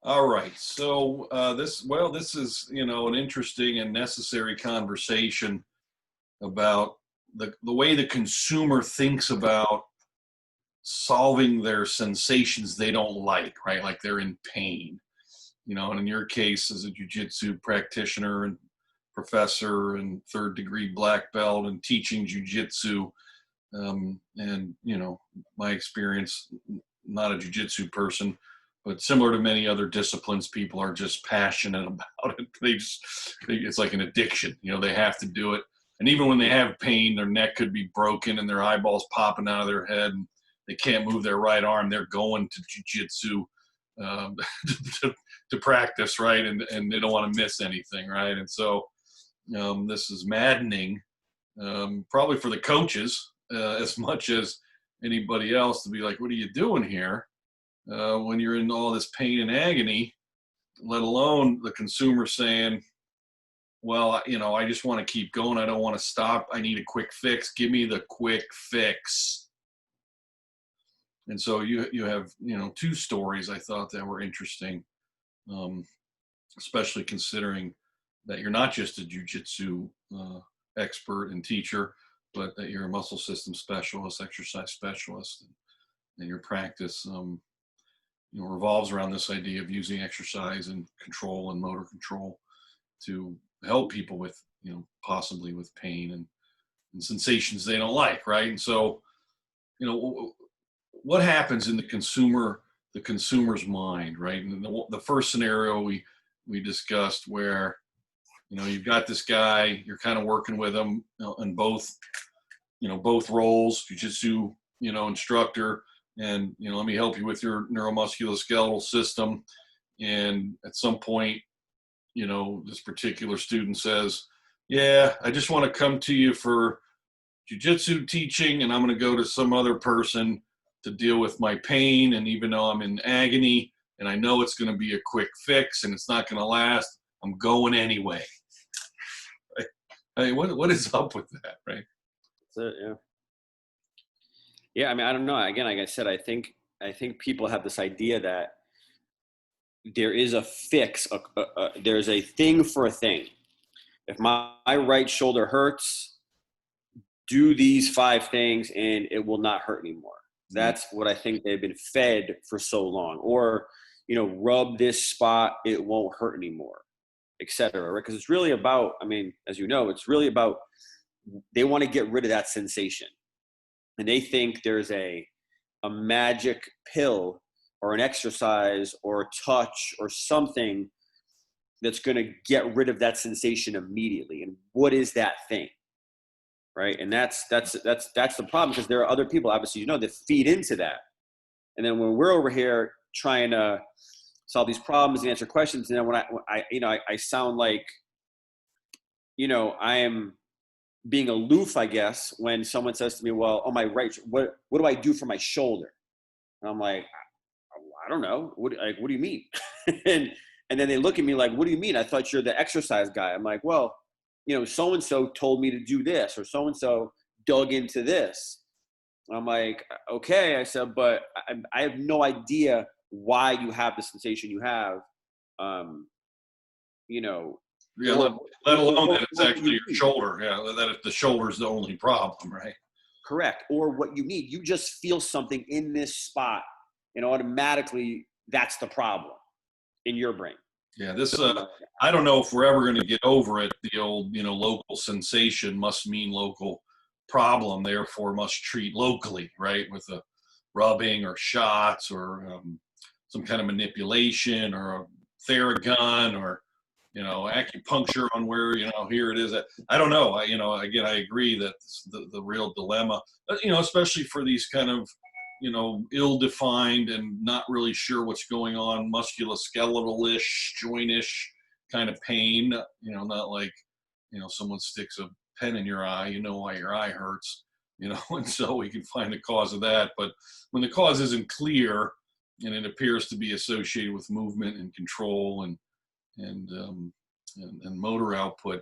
All right. So this is, an interesting and necessary conversation about the way the consumer thinks about solving their sensations they don't like, right? Like they're in pain, and in your case as a jujitsu practitioner and professor and third degree black belt and teaching jujitsu, and my experience, not a jujitsu person, but similar to many other disciplines, people are just passionate about it. It's like an addiction. They have to do it. And even when they have pain, their neck could be broken and their eyeballs popping out of their head, and they can't move their right arm. They're going to jujitsu um, to practice, right? And they don't want to miss anything, right? And so this is maddening, probably for the coaches as much as anybody else, to be like, what are you doing here when you're in all this pain and agony, let alone the consumer saying, well, I just want to keep going. I don't want to stop. I need a quick fix. Give me the quick fix. And so you have, two stories I thought that were interesting, um, especially considering that you're not just a jujitsu expert and teacher, but that you're a muscle system specialist, exercise specialist, and your practice revolves around this idea of using exercise and control and motor control to help people with, possibly with pain and sensations they don't like, right? And so, what happens in the consumer's mind, right? And the first scenario we discussed, where you've got this guy, you're kind of working with him in both roles, jujitsu, instructor, and let me help you with your neuromusculoskeletal system. And at some point, this particular student says, yeah, I just want to come to you for jujitsu teaching, and I'm going to go to some other person to deal with my pain. And even though I'm in agony and I know it's going to be a quick fix and it's not going to last, I'm going anyway. Right? I mean, what is up with that, right? That's it, yeah. Yeah, I mean, I don't know. Again, like I said, I think people have this idea that there is a fix. There's a thing for a thing. If my right shoulder hurts, do these 5 things and it will not hurt anymore. That's what I think they've been fed for so long. Or, rub this spot, it won't hurt anymore, etc. Right? Because it's really about, I mean, as you know, it's really about, they want to get rid of that sensation. And they think there's a magic pill or an exercise or a touch or something that's going to get rid of that sensation immediately. And what is that thing? Right. And that's the problem, because there are other people, obviously, that feed into that. And then when we're over here trying to solve these problems and answer questions, and then when I sound like, I am being aloof, I guess, when someone says to me, well, on my right, what do I do for my shoulder? And I'm like, I don't know. What do you mean? and then they look at me like, what do you mean? I thought you're the exercise guy. I'm like, well, so-and-so told me to do this, or so-and-so dug into this. I'm like, okay. I said, but I have no idea why you have the sensation you have. Yeah, let alone that it's actually your shoulder. Yeah, that if the shoulder's the only problem, right? Correct. Or what you need. You just feel something in this spot, and automatically that's the problem in your brain. Yeah, this I don't know if we're ever going to get over it. The old, local sensation must mean local problem, therefore must treat locally, right? With a rubbing or shots or some kind of manipulation or a Theragun or acupuncture on where here it is. I don't know. Again, I agree that the real dilemma, especially for these kind of ill-defined and not really sure what's going on, musculoskeletal-ish, joint-ish kind of pain, not like, someone sticks a pen in your eye, why your eye hurts, and so we can find the cause of that. But when the cause isn't clear and it appears to be associated with movement and control and motor output,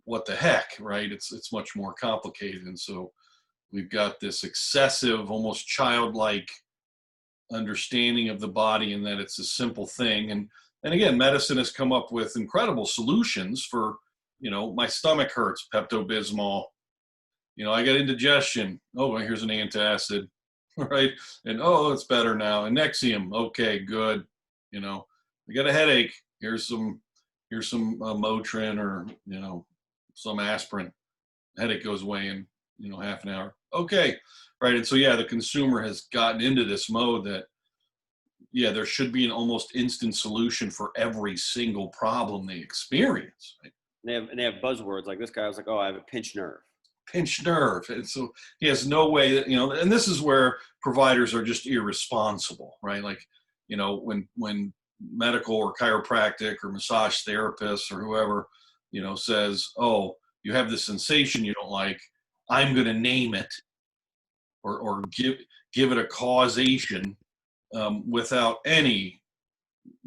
what the heck, right? It's much more complicated. And so we've got this excessive, almost childlike understanding of the body, and that it's a simple thing. And again, medicine has come up with incredible solutions for, my stomach hurts, Pepto-Bismol. I got indigestion. Oh, well, here's an antacid, right? And oh, it's better now. And Nexium. Okay, good. I got a headache. Here's some Motrin, or some aspirin. Headache goes away in half an hour. Okay, right. And so the consumer has gotten into this mode that there should be an almost instant solution for every single problem they experience. Right? They have buzzwords like this guy was like, oh, I have a pinched nerve. Pinched nerve. And so he has no way that, and this is where providers are just irresponsible, right? Like, when medical or chiropractic or massage therapists or whoever, says, oh, you have this sensation you don't like, I'm going to name it, or give it a causation, without any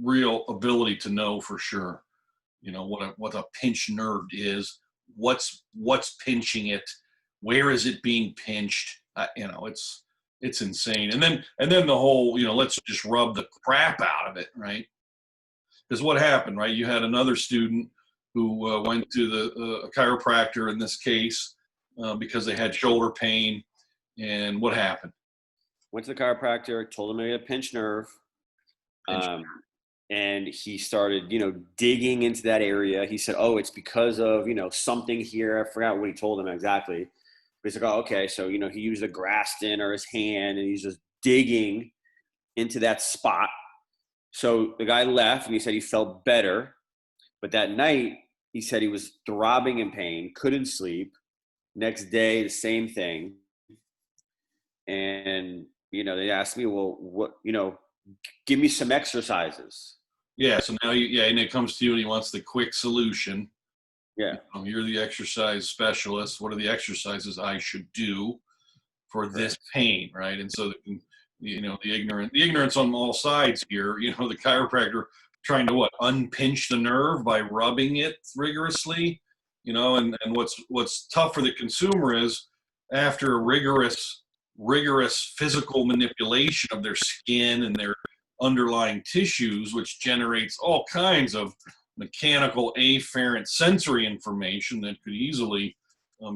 real ability to know for sure, what a pinched nerve is, what's pinching it, where is it being pinched. It's insane. And then the whole, let's just rub the crap out of it, right? Because what happened, right? You had another student who went to the chiropractor in this case, because they had shoulder pain. And what happened? Went to the chiropractor, told him he had a pinched nerve. And he started, digging into that area. He said, oh, it's because of, something here. I forgot what he told him exactly. But he's like, oh, okay. So, he used a Graston or his hand, and he's just digging into that spot. So the guy left, and he said he felt better. But that night, he said he was throbbing in pain, couldn't sleep. Next day, the same thing. And, they asked me, well, what, give me some exercises. Yeah. So now and it comes to you and he wants the quick solution. Yeah. You're the exercise specialist. What are the exercises I should do for this pain? Right. And so, the ignorance on all sides here, the chiropractor trying to unpinch the nerve by rubbing it rigorously, and what's tough for the consumer is after rigorous physical manipulation of their skin and their underlying tissues, which generates all kinds of mechanical afferent sensory information that could easily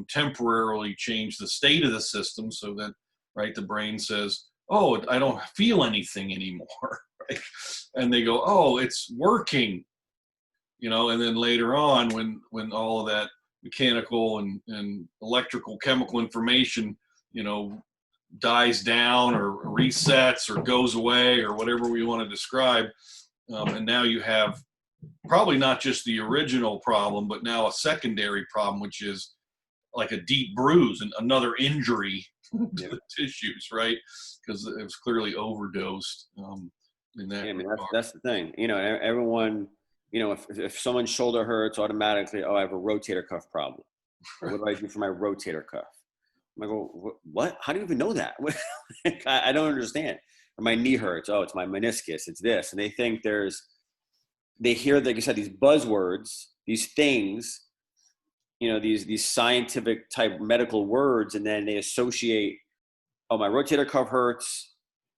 temporarily change the state of the system, so that, right, the brain says, oh, I don't feel anything anymore, right? And they go, oh, it's working, and then later on, when all of that mechanical and electrical chemical information, dies down or resets or goes away or whatever we want to describe. And now you have probably not just the original problem, but now a secondary problem, which is like a deep bruise and another injury to the tissues, right? Because it was clearly overdosed. In that, I mean, that's the thing. Everyone, if someone's shoulder hurts, automatically, oh, I have a rotator cuff problem. What do I do for my rotator cuff? I go, what? How do you even know that? I don't understand. Or my knee hurts. Oh, it's my meniscus. It's this. And they think they hear, like you said, these buzzwords, these things, these scientific type medical words, and then they associate, oh, my rotator cuff hurts,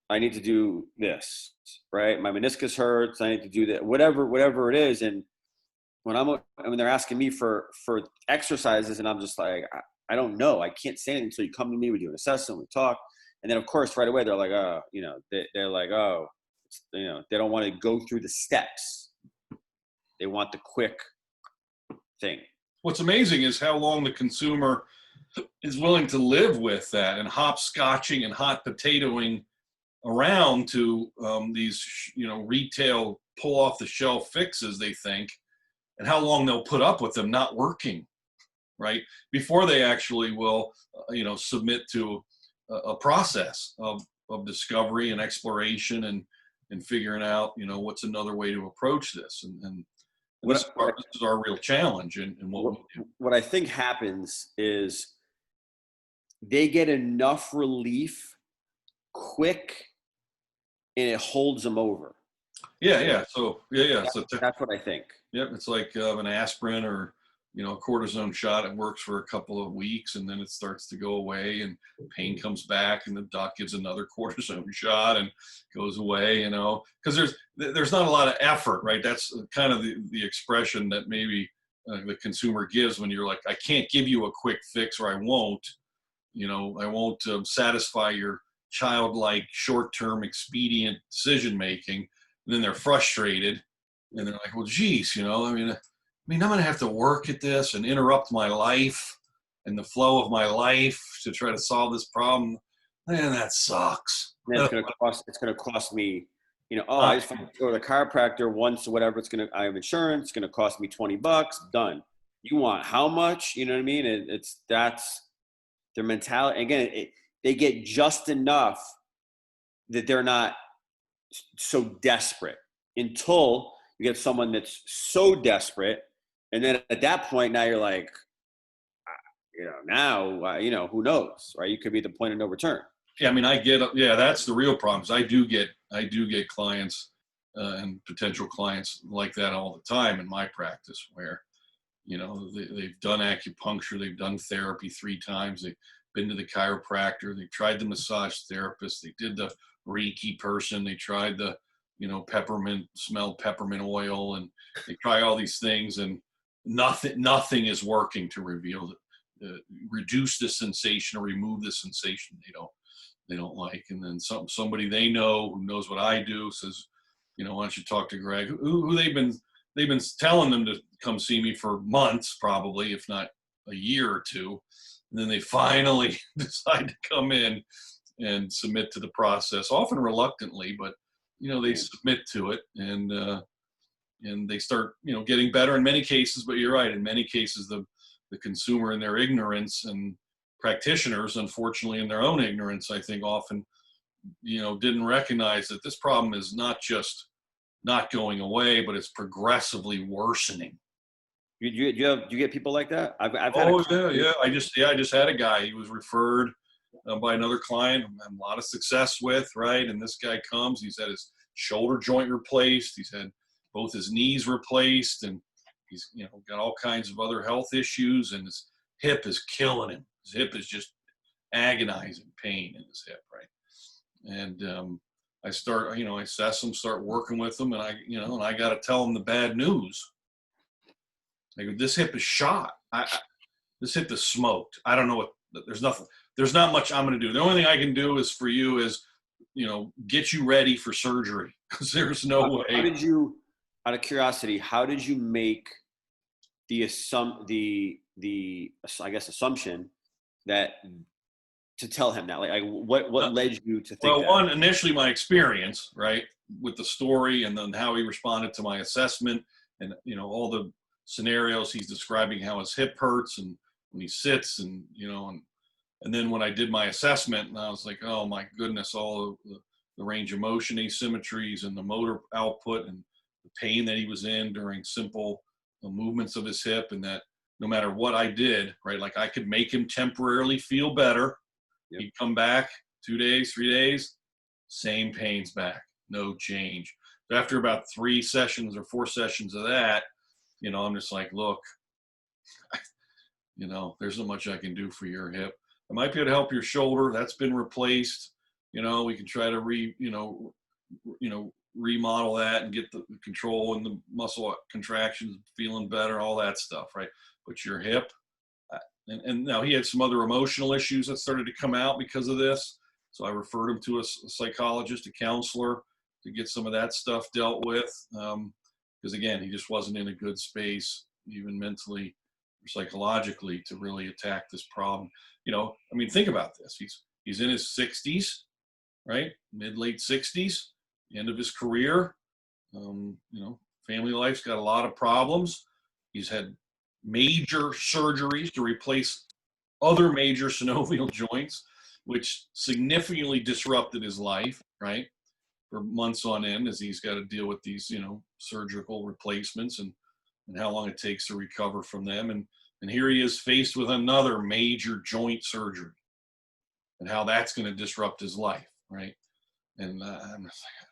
I need to do this, right? My meniscus hurts, I need to do that, whatever it is. And when they're asking me for exercises, and I'm just like, I don't know. I can't say it until you come to me, we do an assessment, we talk. And then of course, right away, they're like, oh, they're like, oh, they don't want to go through the steps. They want the quick thing. What's amazing is how long the consumer is willing to live with that and hopscotching and hot potatoing around to these, retail pull off the shelf fixes, they think, and how long they'll put up with them not working, right? Before they actually will, submit to a process of discovery and exploration and figuring out, what's another way to approach this. And this is our real challenge in what we do. What I think happens is they get enough relief quick and it holds them over. Yeah. So, So that's what I think. Yep. It's like an aspirin or a cortisone shot. It works for a couple of weeks, and then it starts to go away, and pain comes back, and the doc gives another cortisone shot and goes away. Because there's not a lot of effort, right? That's kind of the expression that maybe the consumer gives when you're like, I can't give you a quick fix, or I won't. I won't satisfy your childlike short-term expedient decision making. And then they're frustrated, and they're like, well, geez, I'm going to have to work at this and interrupt my life and the flow of my life to try to solve this problem. Man, that sucks. And it's going to cost me, I just go to the chiropractor once or whatever. I have insurance. It's going to cost me $20. Done. You want how much? You know what I mean? That's their mentality. Again, they get just enough that they're not so desperate until you get someone that's so desperate. And then at that point, now you're like, who knows, right? You could be at the point of no return. Yeah, I mean, that's the real problem. I do get clients and potential clients like that all the time in my practice, where, they've done acupuncture, they've done therapy 3 times, they've been to the chiropractor, they tried the massage therapist, they did the Reiki person, they tried the, smelled peppermint oil, and they try all these things, and nothing is working to reduce the sensation or remove the sensation they don't like. And then somebody they know who knows what I do says, why don't you talk to Greg, who they've been telling them to come see me for months, probably, if not a year or two. And then they finally decide to come in and submit to the process, often reluctantly, but they submit to it, and they start getting better in many cases. But you're right, in many cases the consumer, in their ignorance, and practitioners, unfortunately, in their own ignorance, I think often didn't recognize that this problem is not just not going away, but it's progressively worsening. You get people like that? I've had I just had a guy. He was referred by another client I'm having a lot of success with, right? And this guy comes, he's had his shoulder joint replaced, he's had both his knees replaced, and he's got all kinds of other health issues, and his hip is killing him. His hip is just agonizing pain in his hip, right? And I start, I assess him, start working with him, and I got to tell him the bad news. I go, this hip is shot. This hip is smoked. I don't know what. There's not much I'm going to do. The only thing I can do is for you is, get you ready for surgery, because there's no way. How did you, out of curiosity, how did you make the assumption that to tell him that? Like what led you to think that? Well, one, initially my experience, right, with the story, and then how he responded to my assessment, and all the scenarios he's describing, how his hip hurts, and when he sits, and and then when I did my assessment, and I was like, oh my goodness, all of the range of motion asymmetries and the motor output and the pain that he was in during simple movements of his hip, and that no matter what I did, right, like I could make him temporarily feel better. Yep. He'd come back 2 days, 3 days, same pain's back, no change. So after about 3 sessions or 4 sessions of that, I'm just like, look, there's not much I can do for your hip. I might be able to help your shoulder. That's been replaced. We can try to remodel that and get the control and the muscle contractions, feeling better, all that stuff, right? But your hip, and now he had some other emotional issues that started to come out because of this. So I referred him to a psychologist, a counselor, to get some of that stuff dealt with. Because again, he just wasn't in a good space, even mentally or psychologically, to really attack this problem. Think about this. He's in his 60s, right? Late 60s, end of his career. Family life's got a lot of problems. He's had major surgeries to replace other major synovial joints, which significantly disrupted his life, right? For months on end, as he's got to deal with these, surgical replacements, and how long it takes to recover from them. And here he is faced with another major joint surgery, and how that's going to disrupt his life, right? And I'm just like,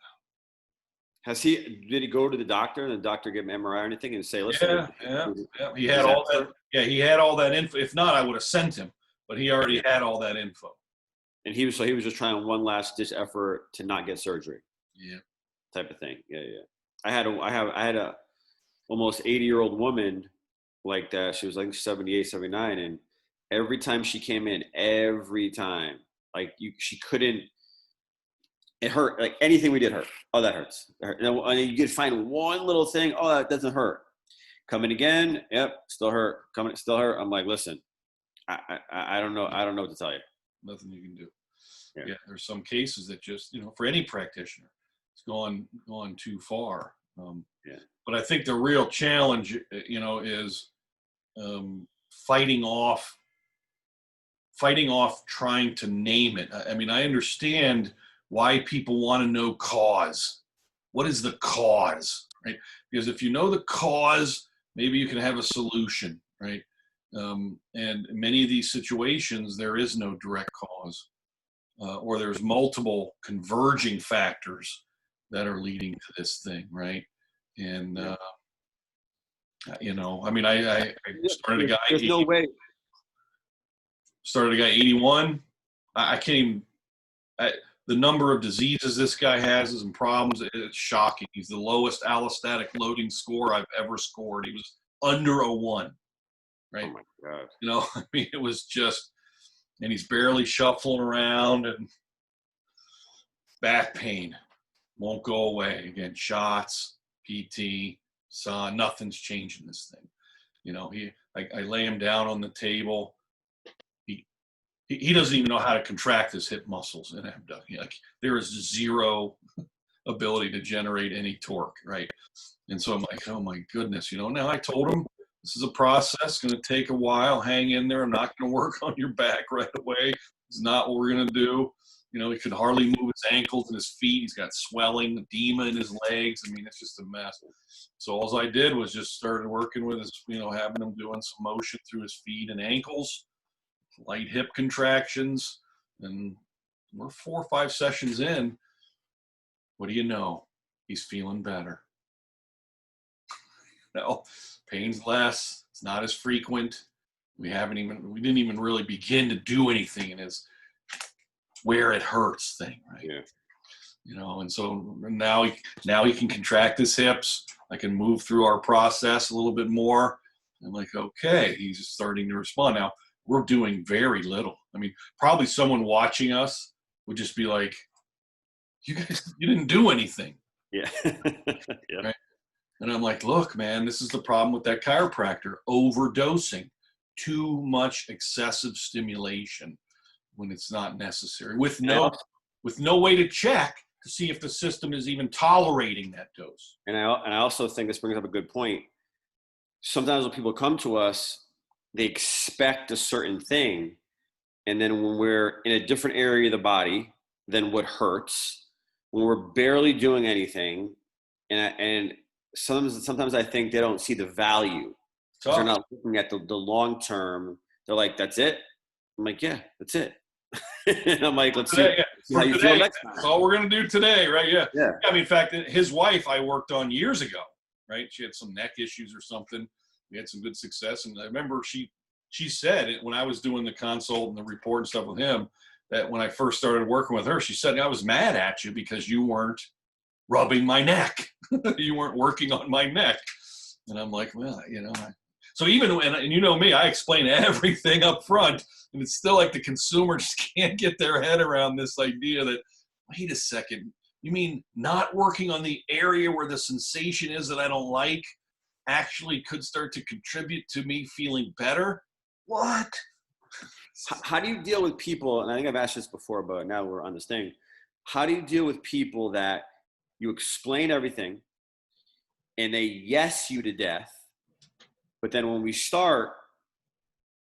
Did he go to the doctor and the doctor give him MRI or anything and say, listen, Yeah. He is had that all that. Yeah, he had all that info. If not, I would have sent him, but he already had all that info. And he was just trying one last ditch effort to not get surgery. Yeah. Type of thing. Yeah. I had a almost 80-year-old woman like that. She was like 78, 79. And every time she came in, like she couldn't, it hurt. Like anything we did hurt. Oh, that hurts. And you could find one little thing. Oh, that doesn't hurt. Coming again. Yep. Still hurt. Coming. Still hurt. I'm like, listen, I don't know. I don't know what to tell you. Nothing you can do. Yeah. There's some cases that just, for any practitioner, it's gone too far. But I think the real challenge, is fighting off trying to name it. I mean, I understand why people want to know cause. What is the cause, right? Because if you know the cause, maybe you can have a solution, right? And in many of these situations, there is no direct cause, or there's multiple converging factors that are leading to this thing, right? And I mean, I started a guy. There's no way. Started a guy 81. I can't even. The number of diseases this guy has and problems, it's shocking. He's the lowest allostatic loading score I've ever scored. He was under a 1, right? Oh my God. I mean, it was just, and he's barely shuffling around, and back pain won't go away. Again, shots, PT, nothing's changing this thing. I lay him down on the table. He doesn't even know how to contract his hip muscles and abduction. Like, there is zero ability to generate any torque, right? And so I'm like, oh my goodness, now I told him this is a process, going to take a while, hang in there. I'm not going to work on your back right away. It's not what we're going to do. He could hardly move his ankles and his feet. He's got swelling, edema in his legs. I mean, it's just a mess. So all I did was just started working with his, having him doing some motion through his feet and ankles, light hip contractions, and we're 4 or 5 sessions in. What do you know? He's feeling better. Pain's less. It's not as frequent. We didn't even really begin to do anything in his where it hurts thing, right? Yeah. And so now he can contract his hips. I can move through our process a little bit more. I'm like, okay, he's starting to respond. Now, we're doing very little. I mean, probably someone watching us would just be like, you didn't do anything. Yeah. Yeah. Right? And I'm like, look, man, this is the problem with that chiropractor, overdosing, too much excessive stimulation when it's not necessary, with no way to check to see if the system is even tolerating that dose. And I also think this brings up a good point. Sometimes when people come to us, they expect a certain thing, and then when we're in a different area of the body than what hurts, when we're barely doing anything, and sometimes I think they don't see the value. They're not looking at the long term. They're like, that's it? I'm like, yeah, that's it. And I'm like, let's see how you feel next time. That's all we're going to do today, right? Yeah. Yeah. I mean, in fact, his wife I worked on years ago, right? She had some neck issues or something. We had some good success. And I remember she said it when I was doing the consult and the report and stuff with him, that when I first started working with her, she said, I was mad at you because you weren't rubbing my neck. You weren't working on my neck. And I'm like, well, so even when, and you know me, I explain everything up front, and it's still like the consumer just can't get their head around this idea that, wait a second, you mean not working on the area where the sensation is that I don't like actually could start to contribute to me feeling better? What? How do you deal with people, and I think I've asked this before, but now we're on this thing. How do you deal with people that you explain everything and they yes you to death, but then when we start,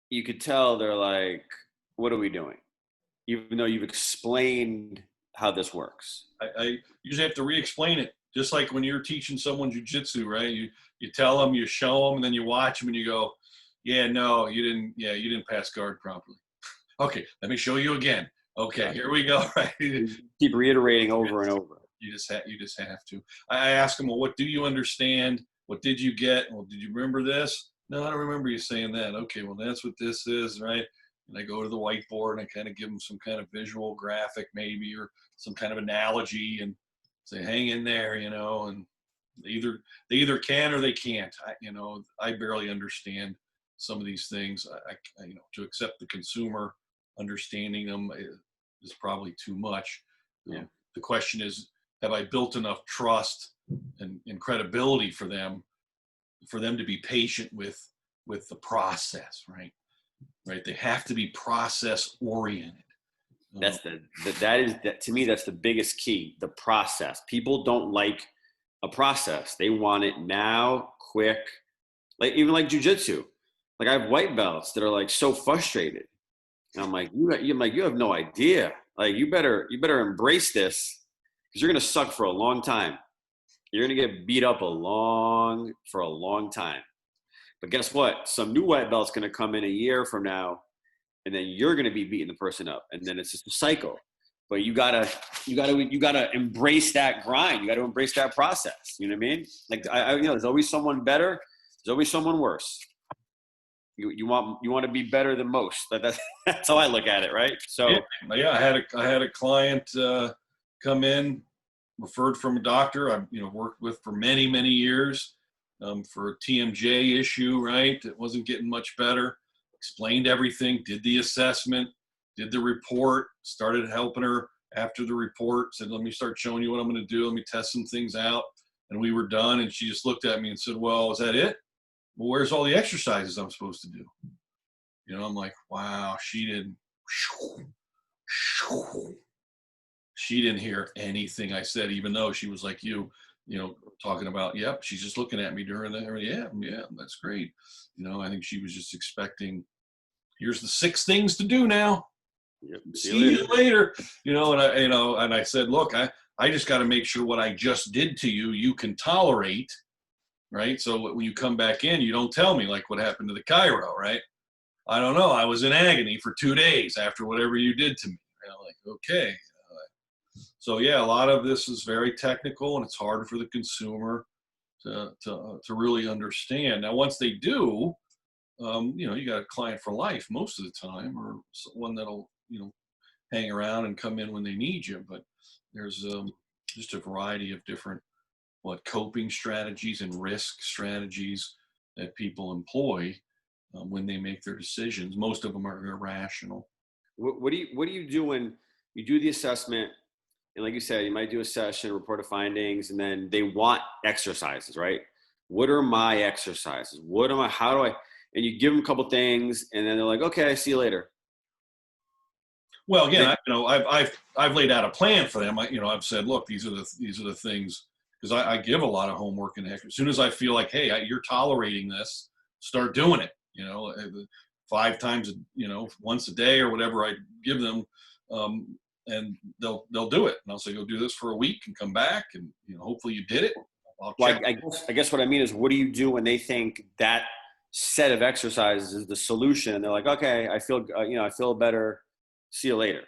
you could tell they're like, what are we doing? Even though you've explained how this works. I usually have to re-explain it. Just like when you're teaching someone jujitsu, right? You tell them, you show them, and then you watch them and you go, yeah, no, you didn't pass guard properly. Okay, let me show you again. Okay, here we go. Right? Keep reiterating over and over. You just have to. I ask them, well, what do you understand? What did you get? Well, did you remember this? No, I don't remember you saying that. Okay, well, that's what this is, right? And I go to the whiteboard and I kind of give them some kind of visual graphic maybe, or some kind of analogy, and say, hang in there, and they either can or they can't. I barely understand some of these things. To accept the consumer understanding them is probably too much. Yeah. The question is, have I built enough trust and credibility for them to be patient with the process, right? Right. They have to be process oriented. That's that to me, that's the biggest key, the process. People don't like a process. They want it now, quick. Like even like jujitsu. Like I have white belts that are like so frustrated. And I'm like, you have no idea. Like you better embrace this because you're gonna suck for a long time. You're gonna get beat up for a long time. But guess what? Some new white belt's gonna come in a year from now, and then you're gonna be beating the person up, and then it's just a cycle. But you gotta embrace that grind. You gotta embrace that process. You know what I mean? Like there's always someone better. There's always someone worse. You want to be better than most. That's how I look at it, right? So yeah, I had a client come in, referred from a doctor I've worked with for many years, for a TMJ issue, right? It wasn't getting much better. Explained everything, did the assessment, did the report, started helping her after the report, said, let me start showing you what I'm going to do. Let me test some things out. And we were done. And she just looked at me and said, well, is that it? Well, where's all the exercises I'm supposed to do? I'm like, wow, she didn't hear anything I said, even though she was like talking about, yep, she's just looking at me during that. Yeah, that's great. I think she was just expecting, here's the 6 things to do now. Yep, see you later. And I said, look, I just got to make sure what I just did to you can tolerate, right? So when you come back in, you don't tell me like what happened to the chiro, right? I don't know. I was in agony for 2 days after whatever you did to me. Like, okay. So yeah, a lot of this is very technical, and it's hard for the consumer to really understand. Now, once they do, you got a client for life most of the time, or one that'll hang around and come in when they need you. But there's just a variety of different coping strategies and risk strategies that people employ when they make their decisions. Most of them are irrational. What do you do when you do the assessment? And like you said, you might do a session, report of findings, and then they want exercises, right? What are my exercises? How do I, and you give them a couple things, and then they're like, okay, I see you later. Well, again, I've laid out a plan for them. I've said, look, these are the things, because I give a lot of homework and as soon as I feel like, hey, you're tolerating this, start doing it. 5 times, once a day or whatever I give them, and they'll do it. And I'll say, go do this for a week and come back, and hopefully you did it. I guess what I mean is, what do you do when they think that set of exercises is the solution, and they're like, okay, I feel better. See you later.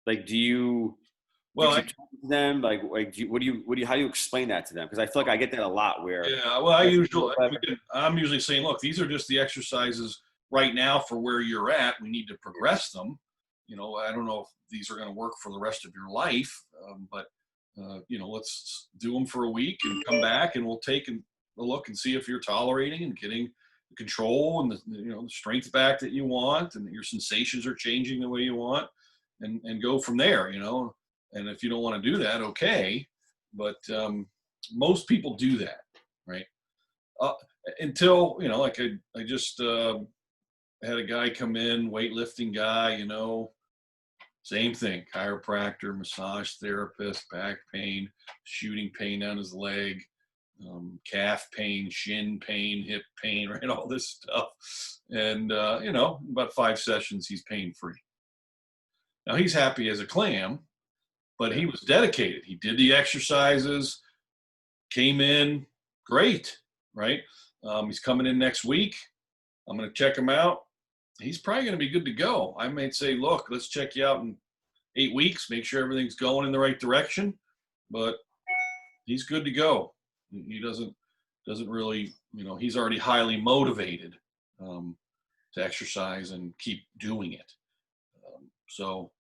Like, do you? Well, talk to them, like, how do you explain that to them? Because I feel like I get that a lot. Where I'm usually saying, look, these are just the exercises right now for where you're at. We need to progress them. I don't know if these are going to work for the rest of your life, but let's do them for a week and come back, and we'll take a look and see if you're tolerating and getting the control and the strength back that you want, and that your sensations are changing the way you want, and go from there. And if you don't want to do that, okay. But most people do that, right? Until, like I just had a guy come in, weightlifting guy, same thing, chiropractor, massage therapist, back pain, shooting pain down his leg, calf pain, shin pain, hip pain, right? All this stuff. And, about 5 sessions, he's pain free. Now he's happy as a clam, but he was dedicated. He did the exercises, came in great, right? He's coming in next week. I'm going to check him out. He's probably going to be good to go. I might say, look, let's check you out in 8 weeks, make sure everything's going in the right direction. but he's good to go. He doesn't really, he's already highly motivated to exercise and keep doing it. So,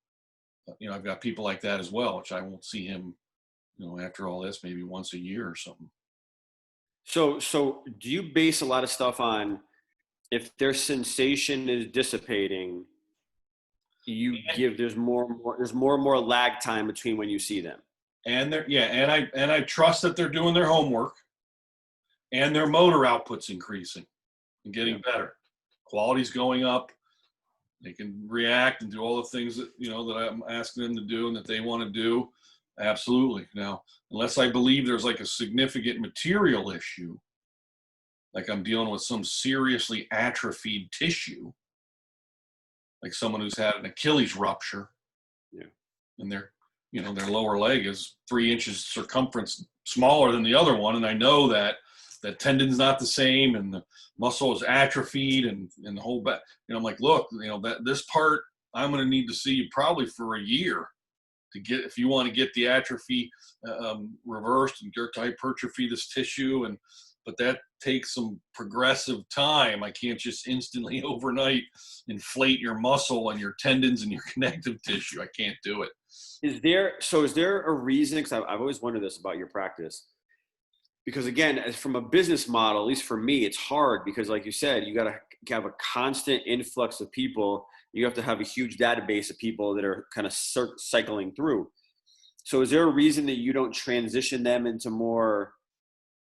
I've got people like that as well, which I won't see him, after all this, maybe once a year or something. So do you base a lot of stuff on if their sensation is dissipating, there's more and more lag time between when you see them. And I trust that they're doing their homework and their motor output's increasing and getting better. Quality's going up. They can react and do all the things that, that I'm asking them to do and that they want to do. Absolutely. Now, unless I believe there's like a significant material issue, like I'm dealing with some seriously atrophied tissue, like someone who's had an Achilles rupture, and their lower leg is 3 inches circumference smaller than the other one, and I know that tendon's not the same, and the muscle is atrophied, and the whole back. I'm like, look, that this part I'm going to need to see you probably for a year to get, if you want to get the atrophy reversed and get to hypertrophy this tissue, but that takes some progressive time. I can't just instantly overnight inflate your muscle and your tendons and your connective tissue. I can't do it. Is there a reason? Because I've always wondered this about your practice. Because again, as from a business model, at least for me, it's hard because, like you said, you got to have a constant influx of people. You have to have a huge database of people that are kind of cycling through. So is there a reason that you don't transition them into more,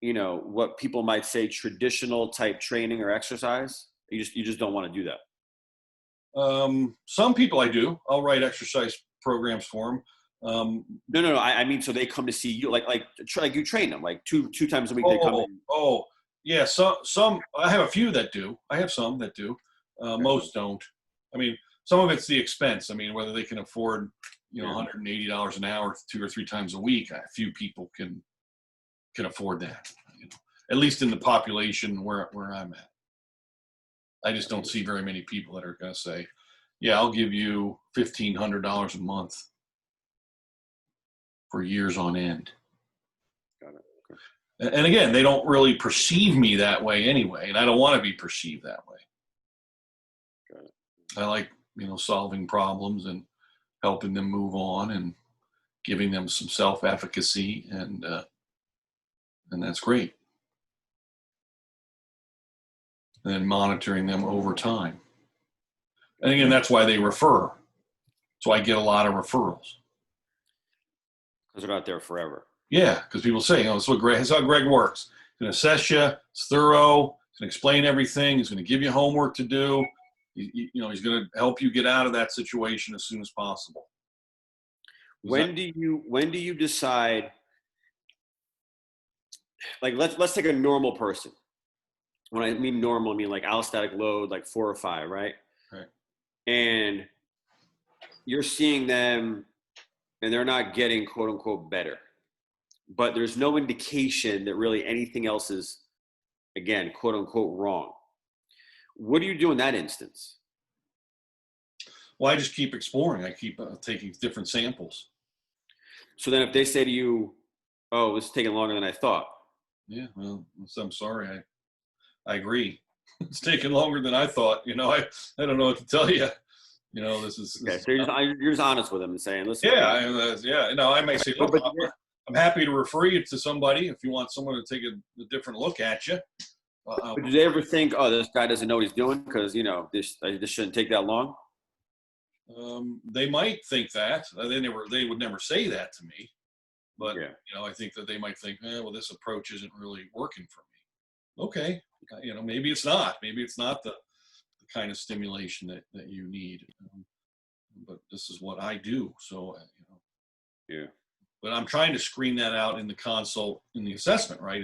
what people might say traditional type training or exercise? You just don't want to do that. Some people I do. I'll write exercise programs for them. No. I mean, so they come to see you, like you train them, like two times a week. They come in. Oh, yeah. Some. I have a few that do. I have some that do. Most don't. I mean, some of it's the expense. I mean, whether they can afford, $180 an hour 2 or 3 times a week. A few people can afford that. At least in the population where I'm at. I just don't see very many people that are going to say, yeah, I'll give you $1,500 a month for years on end. Got it. Okay. And again, they don't really perceive me that way anyway, and I don't want to be perceived that way. Got it. I like, solving problems and helping them move on and giving them some self-efficacy, and that's great. And then monitoring them over time. And again, that's why they refer. So I get a lot of referrals. Because they're not there forever. Yeah, because people say, that's how Greg works. He's going to assess you. It's thorough. He's going to explain everything. He's going to give you homework to do. He's going to help you get out of that situation as soon as possible. When do you decide? Like, let's take a normal person. When I mean normal, I mean like allostatic load, like 4 or 5, right? Right. And you're seeing them, and they're not getting quote unquote better, but there's no indication that really anything else is, again, quote unquote wrong. What do you do in that instance? Well, I just keep exploring. I keep taking different samples. So then if they say to you, oh, it's taking longer than I thought. Yeah, well, I'm sorry. I agree. It's taking longer than I thought. I don't know what to tell you. This is. Okay, so you're just honest with them and saying, listen. Yeah, I may say, look, I'm happy to refer you to somebody if you want someone to take a different look at you. But do they ever think, oh, this guy doesn't know what he's doing because, this shouldn't take that long? They might think that. They would never say that to me. But, I think that they might think, well, this approach isn't really working for me. Okay. Maybe it's not. Maybe it's not the kind of stimulation that you need. But this is what I do. So, Yeah. But I'm trying to screen that out in the consult, in the assessment, right?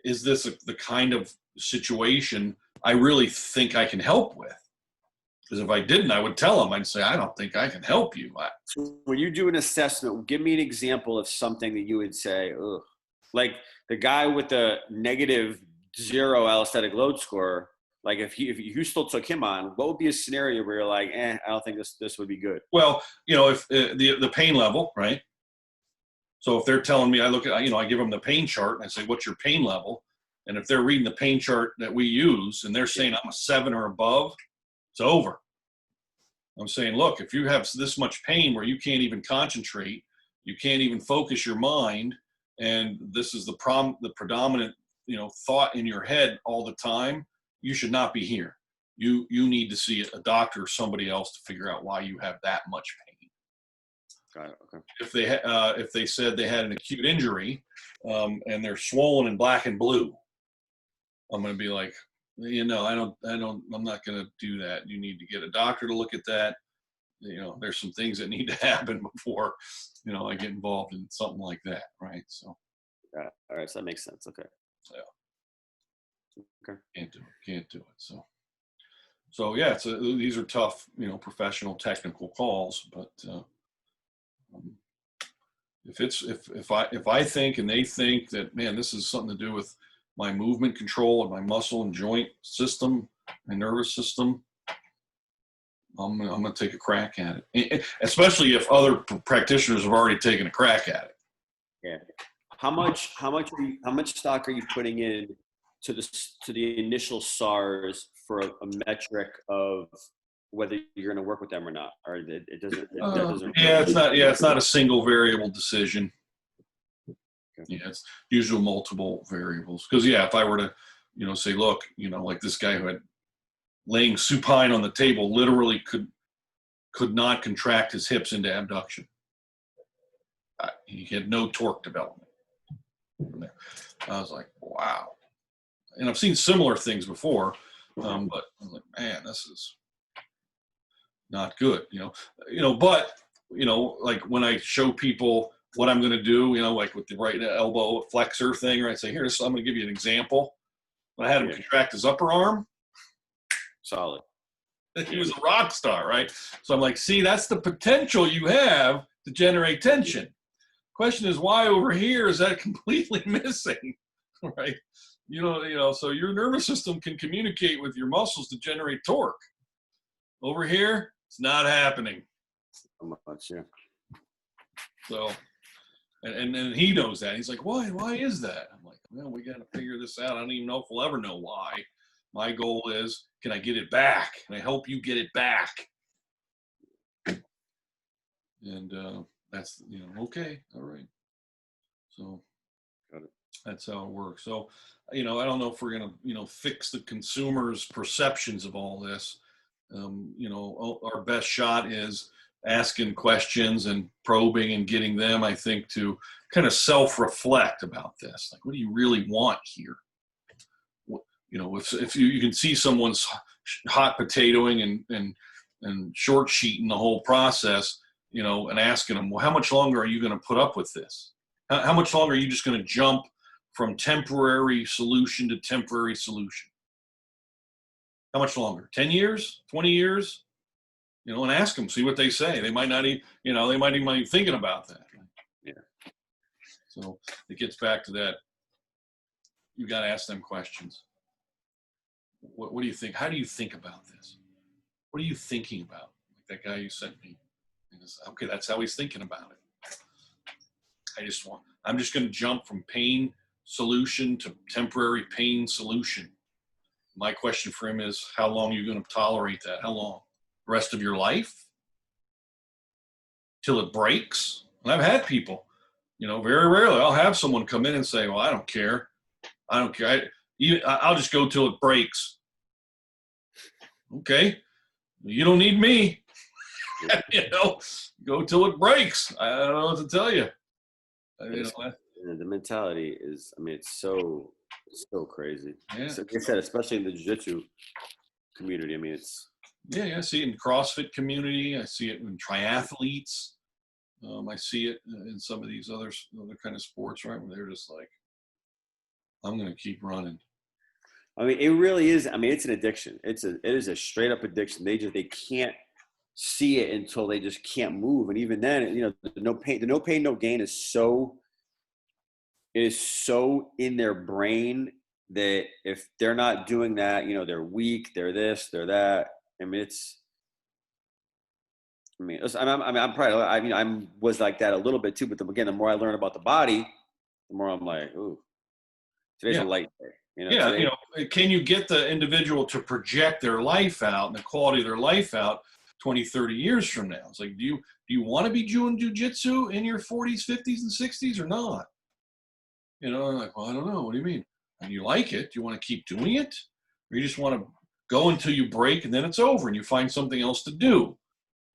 Is this the kind of situation I really think I can help with? Because if I didn't, I would tell them, I'd say, I don't think I can help you. So when you do an assessment, give me an example of something that you would say, ugh. Like the guy with the -0 allostatic load score, like if you still took him on, what would be a scenario where you're like, I don't think this would be good? Well, if the pain level, right? So if they're telling me, I look at, I give them the pain chart and I say, what's your pain level? And if they're reading the pain chart that we use and they're saying I'm a 7 or above, it's over. I'm saying, look, if you have this much pain where you can't even concentrate, you can't even focus your mind, and this is the predominant, thought in your head all the time, you should not be here. You need to see a doctor or somebody else to figure out why you have that much pain. Got it. Okay. If they said they had an acute injury, and they're swollen and black and blue, I'm going to be like, I'm not going to do that. You need to get a doctor to look at that. There's some things that need to happen before, I get involved in something like that. Right. So. Got it. All right. So that makes sense. Okay. Yeah. Okay. Can't do it. So yeah, these are tough, professional technical calls, but, if I think and they think that, man, this is something to do with my movement control and my muscle and joint system, my nervous system, I'm going to take a crack at it, especially if other practitioners have already taken a crack at it. Yeah. How much stock are you putting in to the initial SARS for a metric of whether you're going to work with them or not, or it doesn't? It's not a single variable decision. Okay. Yeah, it's usually multiple variables. Because if I were to, say, look, like this guy who had laying supine on the table literally could not contract his hips into abduction. He had no torque development from there. I was like, wow. And I've seen similar things before, but I was like, man, this is not good, but, like when I show people what I'm going to do, like with the right elbow flexor thing, right? Say, I'm going to give you an example. When I had him contract his upper arm, solid. He was a rock star, right? So I'm like, see, that's the potential you have to generate tension. Question is, why over here is that completely missing, right? So your nervous system can communicate with your muscles to generate torque. Over here, it's not happening. Much, yeah. So, and he knows that. He's like, why is that? I'm like, well, we got to figure this out. I don't even know if we'll ever know why. My goal is, can I get it back? Can I help you get it back? And that's, okay, all right. So got it. That's how it works. So, I don't know if we're going to, fix the consumer's perceptions of all this. Our best shot is asking questions and probing and getting them, I think, to kind of self-reflect about this. Like, what do you really want here? If you can see someone's hot potatoing and short sheeting the whole process, and asking them, well, how much longer are you going to put up with this? How much longer are you just going to jump from temporary solution to temporary solution? How much longer? 10 years? 20 years? And ask them, see what they say. They might not even, they might even be thinking about that. Yeah. So it gets back to that. You got to ask them questions. What do you think? How do you think about this? What are you thinking about? Like that guy you sent me. Okay, that's how he's thinking about it. I'm just going to jump from pain solution to temporary pain solution. My question for him is, how long are you going to tolerate that? How long? The rest of your life? Till it breaks? And I've had people, very rarely I'll have someone come in and say, well, I don't care. I'll just go till it breaks. Okay. You don't need me. Go till it breaks. I don't know what to tell you. The mentality is, it's so crazy. Yeah. So, like I said, especially in the jiu-jitsu community. It's. Yeah, I see it in CrossFit community. I see it in triathletes. I see it in some of these other kind of sports, right? Where they're just like, I'm going to keep running. It really is. It's an addiction. It is a straight up addiction. They can't see it until they just can't move. And even then, the no pain, no gain is so in their brain that if they're not doing that, they're weak, they're this, they're that. I mean, listen, I'm probably, I mean, was like that a little bit too, but again, the more I learn about the body, the more I'm like, ooh, today's Yeah. a light day. Yeah. Today, Can you get the individual to project their life out and the quality of their life out 20, 30 years from now? It's like, do you want to be doing jujitsu in your 40s, 50s, and 60s or not? I'm like, well, I don't know. What do you mean? And you like it? Do you want to keep doing it? Or you just want to go until you break and then it's over and you find something else to do?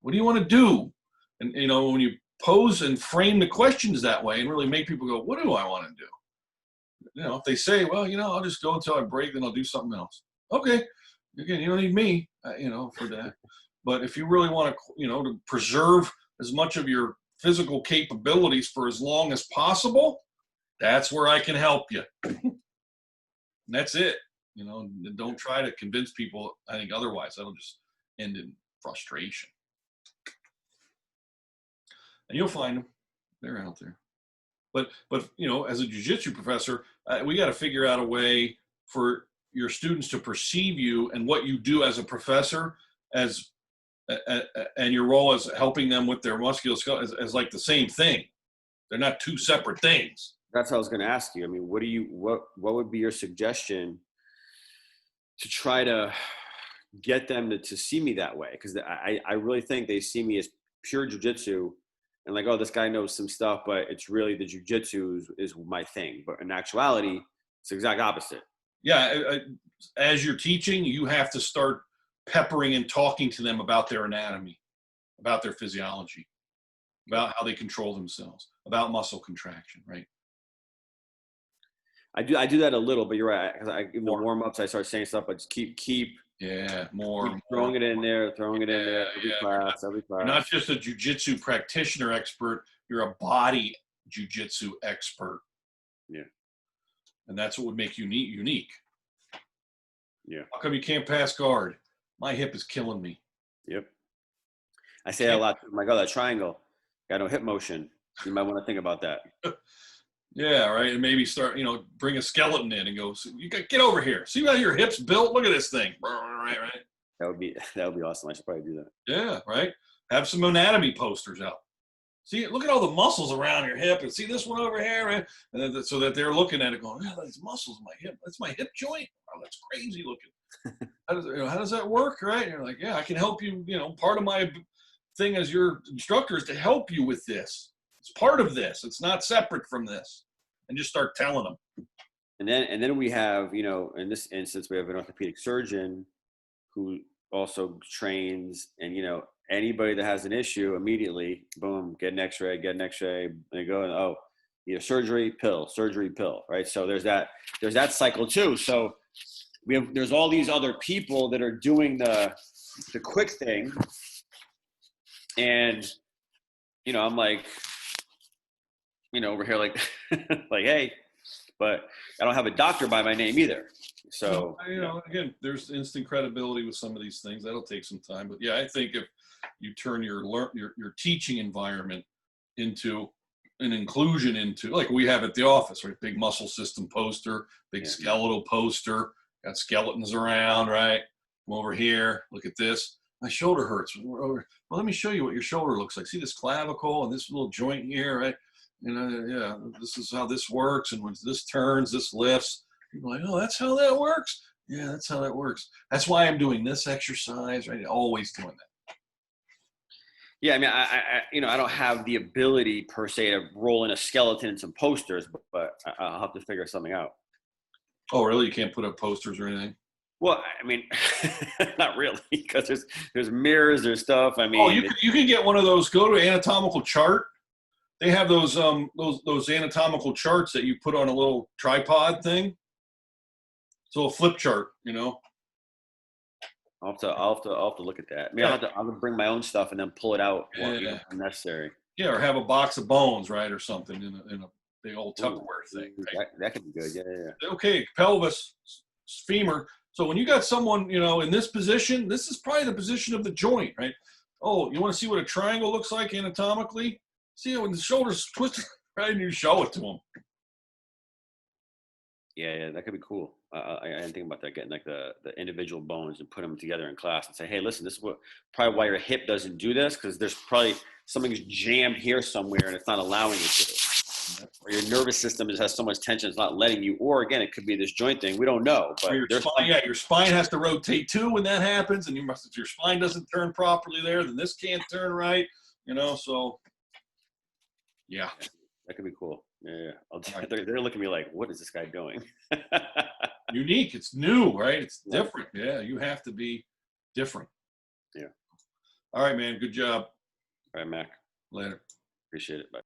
What do you want to do? And, when you pose and frame the questions that way and really make people go, what do I want to do? If they say, well, I'll just go until I break, then I'll do something else. Okay. Again, you don't need me, for that. But if you really want to preserve as much of your physical capabilities for as long as possible, that's where I can help you. And that's it. Don't try to convince people, I think otherwise that'll just end in frustration. And you'll find them. They're out there. But as a jiu-jitsu professor, we got to figure out a way for your students to perceive you and what you do as a professor as and your role as helping them with their musculoskeletal as like the same thing. They're not two separate things. that's what I was going to ask you. I mean, what would be your suggestion to try to get them to see me that way? Because I really think they see me as pure jujitsu and like, oh, this guy knows some stuff, but it's really the jujitsu is my thing. But in actuality, it's the exact opposite. Yeah, as you're teaching, you have to start peppering and talking to them about their anatomy, about their physiology, about how they control themselves, about muscle contraction, right? I do that a little, but you're right. Because in the warm ups, I start saying stuff, but just keep more throwing it in there every class. You're not just a jujitsu practitioner expert; you're a body jujitsu expert. Yeah, and that's what would make you unique. Yeah. How come you can't pass guard? My hip is killing me. Yep. I say that a lot. I'm like, oh, that triangle, got no hip motion. You might want to think about that. Yeah, right. And maybe start, bring a skeleton in and go, you got get over here. See how your hips built? Look at this thing. Right. That would be awesome. I should probably do that. Yeah, right. Have some anatomy posters out. See, look at all the muscles around your hip, and see this one over here, right? And then, so that they're looking at it, going, "Yeah, these muscles in my hip. That's my hip joint. Oh, that's crazy looking. How does that work, right?" And you're like, "Yeah, I can help you. Part of my thing as your instructor is to help you with this. It's part of this. It's not separate from this." And just start telling them. And then we have, in this instance, we have an orthopedic surgeon who also trains, and anybody that has an issue, immediately, boom, get an X-ray, and they go, and oh, surgery, pill, right? So there's that cycle too. So there's all these other people that are doing the quick thing, and I'm like, over here like like, hey, but I don't have a doctor by my name either. So again, there's instant credibility with some of these things. That'll take some time, but yeah, I think if you turn your teaching environment into an inclusion into, like we have at the office, right? Big muscle system poster, big skeletal poster, got skeletons around, right? Come over here, look at this. My shoulder hurts. Well, let me show you what your shoulder looks like. See this clavicle and this little joint here, right? This is how this works. And when this turns, this lifts. People are like, oh, that's how that works. Yeah, that's how that works. That's why I'm doing this exercise, right? Always doing that. Yeah, I mean, I don't have the ability per se to roll in a skeleton and some posters, but I'll have to figure something out. Oh, really? You can't put up posters or anything? Well, I mean, not really, because there's mirrors, there's stuff. I mean, you can get one of those. Go to anatomical chart. They have those anatomical charts that you put on a little tripod thing. It's a little flip chart, I'll have to look at that. I mean, I'll have to bring my own stuff and then pull it out when necessary. Yeah, or have a box of bones, right, or something in a big old Tupperware thing. Right? That could be good. Yeah. Okay, pelvis, femur. So when you got someone, in this position, this is probably the position of the joint, right? Oh, you want to see what a triangle looks like anatomically? See when the shoulders twisted, right? And you show it to them. Yeah, that could be cool. I didn't think about that. Getting like the individual bones and put them together in class and say, hey, listen, this is what probably why your hip doesn't do this, because there's probably something's jammed here somewhere and it's not allowing it to. Or your nervous system just has so much tension it's not letting you. Or again, it could be this joint thing. We don't know, Or but your there's spine, yeah, your spine has to rotate too when that happens, and if your spine doesn't turn properly there, then this can't turn right. So yeah. that could be cool. Yeah. Right. They're looking at me like, what is this guy doing? Unique. It's new, right? It's Yeah. different. Yeah, you have to be different. Yeah. All right, man. Good job. All right, Mac. Later. Appreciate it. Bye.